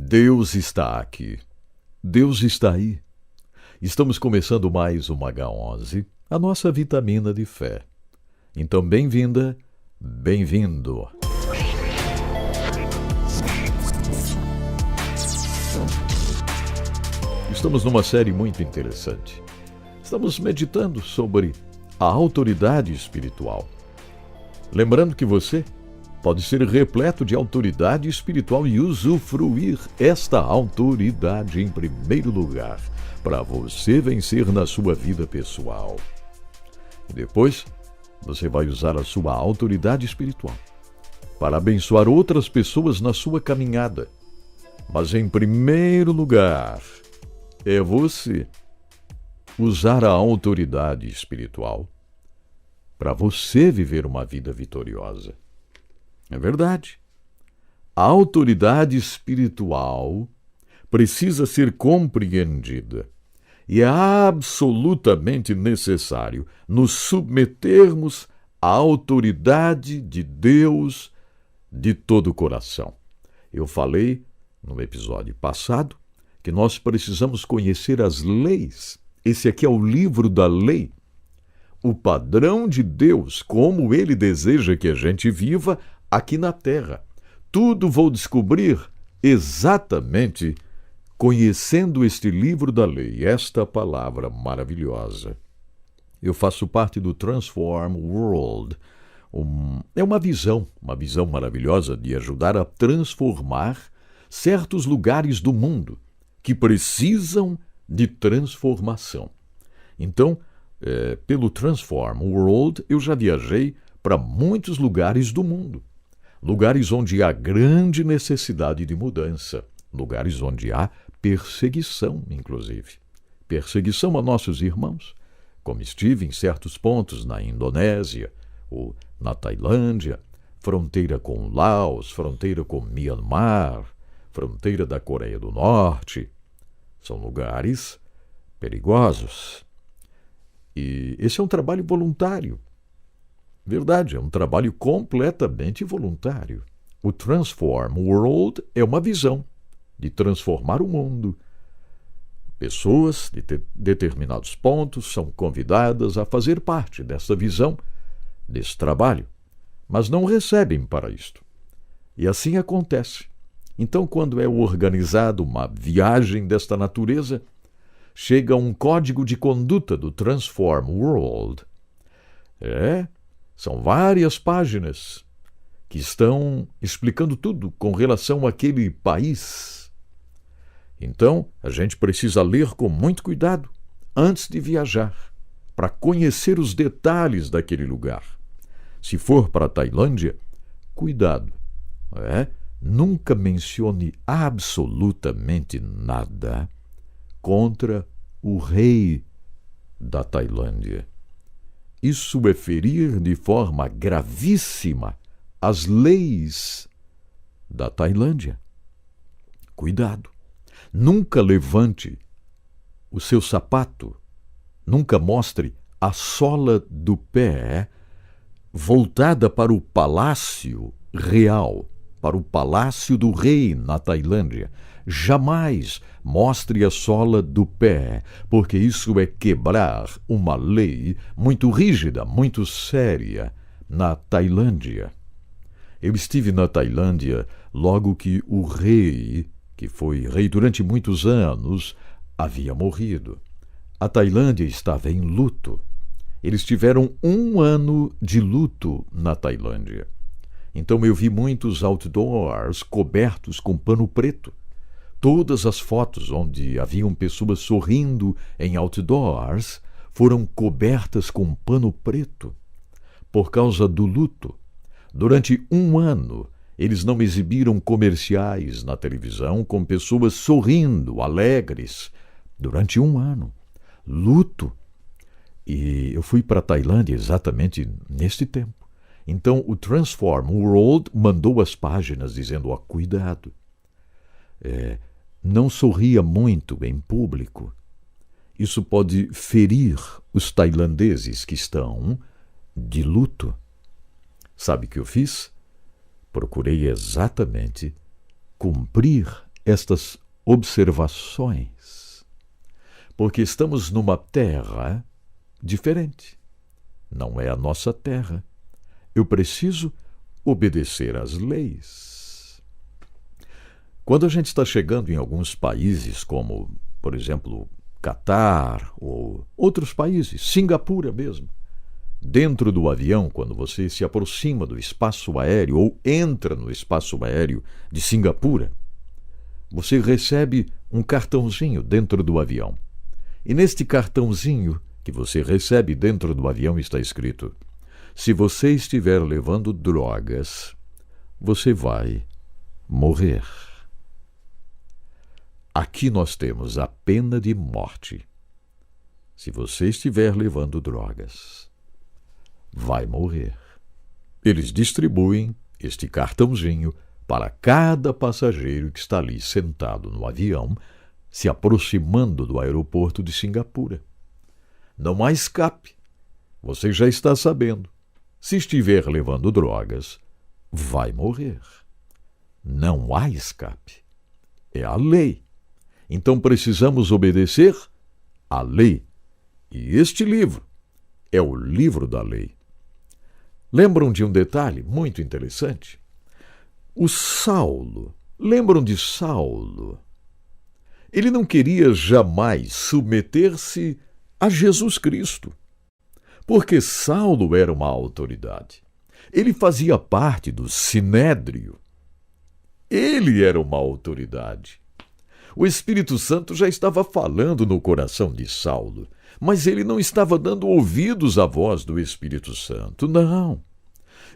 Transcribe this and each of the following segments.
Deus está aqui. Deus está aí. Estamos começando mais uma H11, a nossa vitamina de fé. Então, bem-vinda, bem-vindo. Estamos numa série muito interessante. Estamos meditando sobre a autoridade espiritual. Lembrando que você pode ser repleto de autoridade espiritual e usufruir esta autoridade em primeiro lugar, para você vencer na sua vida pessoal. Depois, você vai usar a sua autoridade espiritual para abençoar outras pessoas na sua caminhada. Mas em primeiro lugar, é você usar a autoridade espiritual para você viver uma vida vitoriosa. É verdade. A autoridade espiritual precisa ser compreendida e é absolutamente necessário nos submetermos à autoridade de Deus de todo o coração. Eu falei no episódio passado que nós precisamos conhecer as leis. Esse aqui é o livro da lei. O padrão de Deus, como Ele deseja que a gente viva aqui na Terra. Tudo vou descobrir exatamente conhecendo este livro da lei, esta palavra maravilhosa. Eu faço parte do Transform World. É uma visão maravilhosa de ajudar a transformar certos lugares do mundo que precisam de transformação. Então, pelo Transform World, eu já viajei para muitos lugares do mundo. Lugares onde há grande necessidade de mudança. Lugares onde há perseguição, inclusive. Perseguição a nossos irmãos, como estive em certos pontos na Indonésia ou na Tailândia, fronteira com Laos, fronteira com Myanmar, fronteira da Coreia do Norte. São lugares perigosos. E esse é um trabalho voluntário. Verdade, é um trabalho completamente voluntário. O Transform World é uma visão de transformar o mundo. Pessoas de determinados pontos são convidadas a fazer parte dessa visão, desse trabalho, mas não recebem para isto. E assim acontece. Então, quando é organizada uma viagem desta natureza, chega um código de conduta do Transform World. São várias páginas que estão explicando tudo com relação àquele país. Então, a gente precisa ler com muito cuidado antes de viajar, para conhecer os detalhes daquele lugar. Se for para a Tailândia, cuidado. Nunca mencione absolutamente nada contra o rei da Tailândia. Isso é ferir de forma gravíssima as leis da Tailândia. Cuidado. Nunca levante o seu sapato, nunca mostre a sola do pé voltada para o palácio real, para o palácio do rei na Tailândia. Jamais mostre a sola do pé, porque isso é quebrar uma lei muito rígida, muito séria na Tailândia. Eu estive na Tailândia logo que o rei, que foi rei durante muitos anos, havia morrido. A Tailândia estava em luto. Eles tiveram 1 ano de luto na Tailândia. Então eu vi muitos outdoors cobertos com pano preto. Todas as fotos onde haviam pessoas sorrindo em outdoors foram cobertas com pano preto. Por causa do luto, durante 1 ano, eles não exibiram comerciais na televisão com pessoas sorrindo, alegres, durante 1 ano. Luto. E eu fui para a Tailândia exatamente neste tempo. Então o Transform World mandou as páginas dizendo, cuidado. Não sorria muito em público. Isso pode ferir os tailandeses que estão de luto. Sabe o que eu fiz? Procurei exatamente cumprir estas observações, porque estamos numa terra diferente. Não é a nossa terra. Eu preciso obedecer às leis. Quando a gente está chegando em alguns países, como, por exemplo, Catar ou outros países, Singapura mesmo, dentro do avião, quando você se aproxima do espaço aéreo ou entra no espaço aéreo de Singapura, você recebe um cartãozinho dentro do avião. E neste cartãozinho que você recebe dentro do avião está escrito: se você estiver levando drogas, você vai morrer. Aqui nós temos a pena de morte. Se você estiver levando drogas, vai morrer. Eles distribuem este cartãozinho para cada passageiro que está ali sentado no avião, se aproximando do aeroporto de Singapura. Não há escape. Você já está sabendo. Se estiver levando drogas, vai morrer. Não há escape. É a lei. Então precisamos obedecer à lei. E este livro é o livro da lei. Lembram de um detalhe muito interessante? O Saulo, lembram de Saulo? Ele não queria jamais submeter-se a Jesus Cristo, porque Saulo era uma autoridade. Ele fazia parte do Sinédrio. Ele era uma autoridade. O Espírito Santo já estava falando no coração de Saulo, mas ele não estava dando ouvidos à voz do Espírito Santo, não.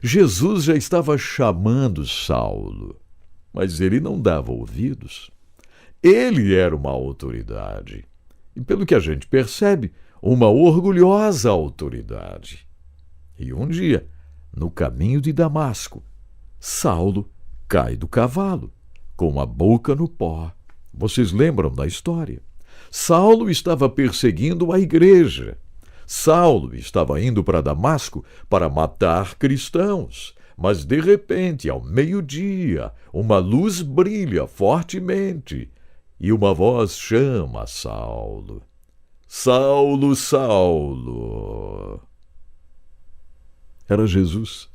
Jesus já estava chamando Saulo, mas ele não dava ouvidos. Ele era uma autoridade, e pelo que a gente percebe, uma orgulhosa autoridade. E um dia, no caminho de Damasco, Saulo cai do cavalo, com a boca no pó. Vocês lembram da história? Saulo estava perseguindo a igreja. Saulo estava indo para Damasco para matar cristãos. Mas, de repente, ao meio-dia, uma luz brilha fortemente e uma voz chama Saulo. Saulo, Saulo. Era Jesus.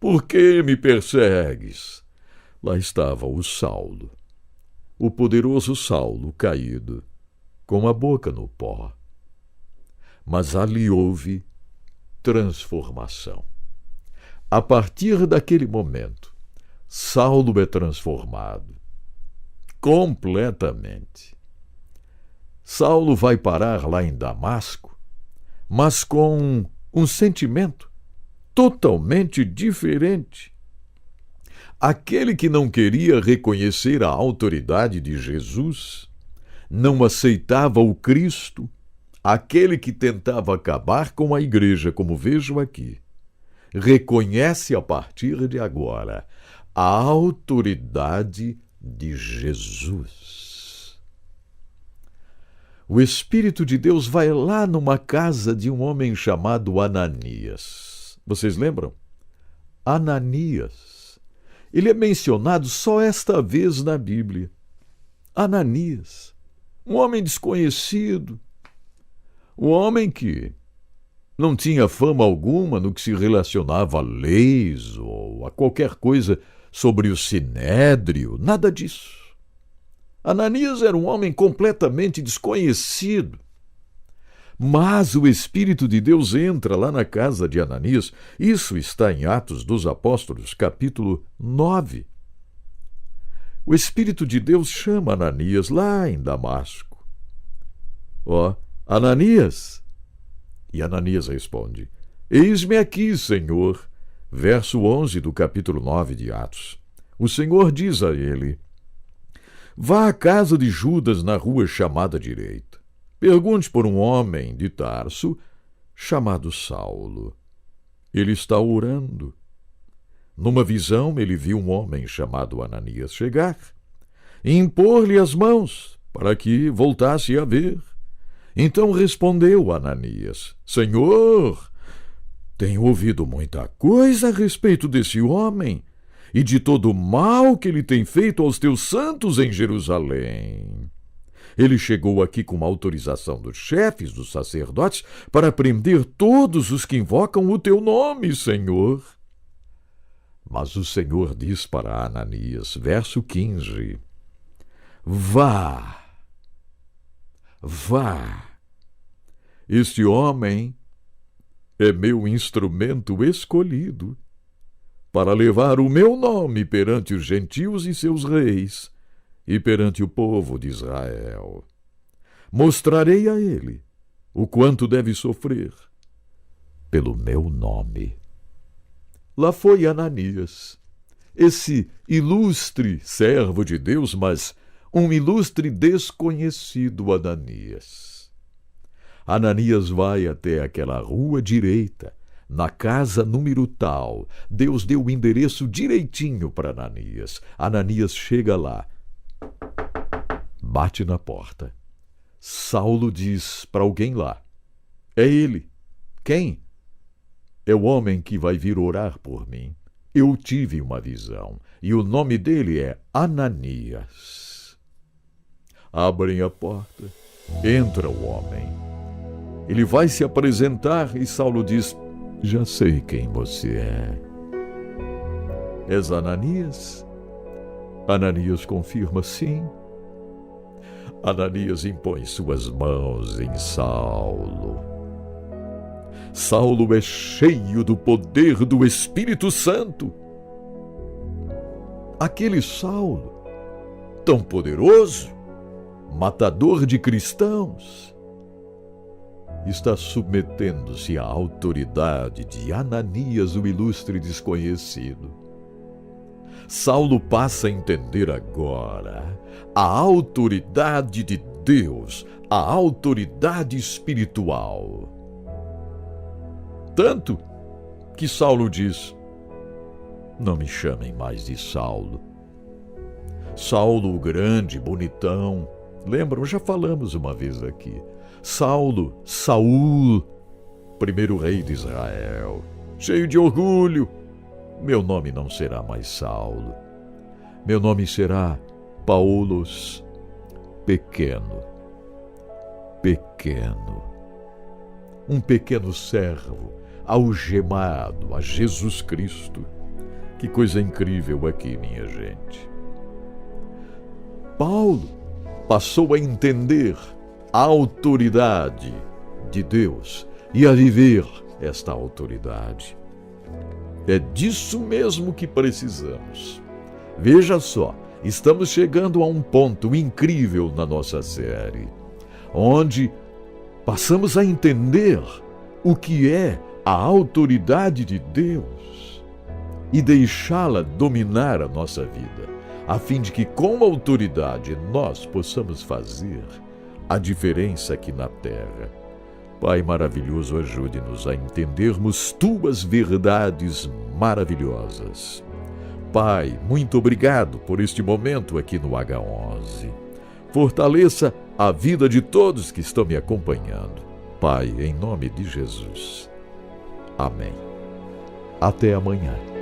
Por que me persegues? Lá estava o Saulo, o poderoso Saulo caído, com a boca no pó. Mas ali houve transformação. A partir daquele momento, Saulo é transformado completamente. Saulo vai parar lá em Damasco, mas com um sentimento totalmente diferente. Aquele que não queria reconhecer a autoridade de Jesus, não aceitava o Cristo, aquele que tentava acabar com a igreja, como vejo aqui, reconhece a partir de agora a autoridade de Jesus. O Espírito de Deus vai lá numa casa de um homem chamado Ananias. Vocês lembram? Ananias. Ele é mencionado só esta vez na Bíblia. Ananias, um homem desconhecido, um homem que não tinha fama alguma no que se relacionava a leis ou a qualquer coisa sobre o Sinédrio, nada disso. Ananias era um homem completamente desconhecido. Mas o Espírito de Deus entra lá na casa de Ananias. Isso está em Atos dos Apóstolos, capítulo 9. O Espírito de Deus chama Ananias lá em Damasco. Ananias! E Ananias responde: Eis-me aqui, Senhor. Verso 11 do capítulo 9 de Atos. O Senhor diz a ele: Vá à casa de Judas na rua chamada Direita. Pergunte por um homem de Tarso chamado Saulo. Ele está orando. Numa visão, ele viu um homem chamado Ananias chegar e impor-lhe as mãos para que voltasse a ver. Então respondeu Ananias: Senhor, tenho ouvido muita coisa a respeito desse homem e de todo o mal que ele tem feito aos teus santos em Jerusalém. Ele chegou aqui com a autorização dos chefes, dos sacerdotes, para prender todos os que invocam o teu nome, Senhor. Mas o Senhor diz para Ananias, verso 15, Vá. Este homem é meu instrumento escolhido para levar o meu nome perante os gentios e seus reis e perante o povo de Israel. Mostrarei a ele o quanto deve sofrer pelo meu nome. Lá foi Ananias, esse ilustre servo de Deus, mas um ilustre desconhecido Ananias. Ananias vai até aquela rua direita, na casa número tal. Deus deu o endereço direitinho para Ananias. Ananias chega lá, bate na porta. Saulo diz para alguém lá, é ele. Quem? É o homem que vai vir orar por mim. Eu tive uma visão, e o nome dele é Ananias. Abrem a porta, entra o homem. Ele vai se apresentar e Saulo diz, já sei quem você é. És Ananias? Ananias confirma, sim. Ananias impõe suas mãos em Saulo. Saulo é cheio do poder do Espírito Santo. Aquele Saulo, tão poderoso, matador de cristãos, está submetendo-se à autoridade de Ananias, o ilustre desconhecido. Saulo passa a entender agora a autoridade de Deus, a autoridade espiritual. Tanto que Saulo diz, não me chamem mais de Saulo. Saulo o grande, bonitão. Lembram? Já falamos uma vez aqui. Saulo, Saul, primeiro rei de Israel, cheio de orgulho. Meu nome não será mais Saulo. Meu nome será Paulos, pequeno. Um pequeno servo, algemado a Jesus Cristo. Que coisa incrível aqui, minha gente. Paulo passou a entender a autoridade de Deus e a viver esta autoridade. É disso mesmo que precisamos. Veja só, estamos chegando a um ponto incrível na nossa série, onde passamos a entender o que é a autoridade de Deus e deixá-la dominar a nossa vida, a fim de que com autoridade nós possamos fazer a diferença aqui na terra. Pai maravilhoso, ajude-nos a entendermos tuas verdades maravilhosas. Pai, muito obrigado por este momento aqui no H11. Fortaleça a vida de todos que estão me acompanhando. Pai, em nome de Jesus. Amém. Até amanhã.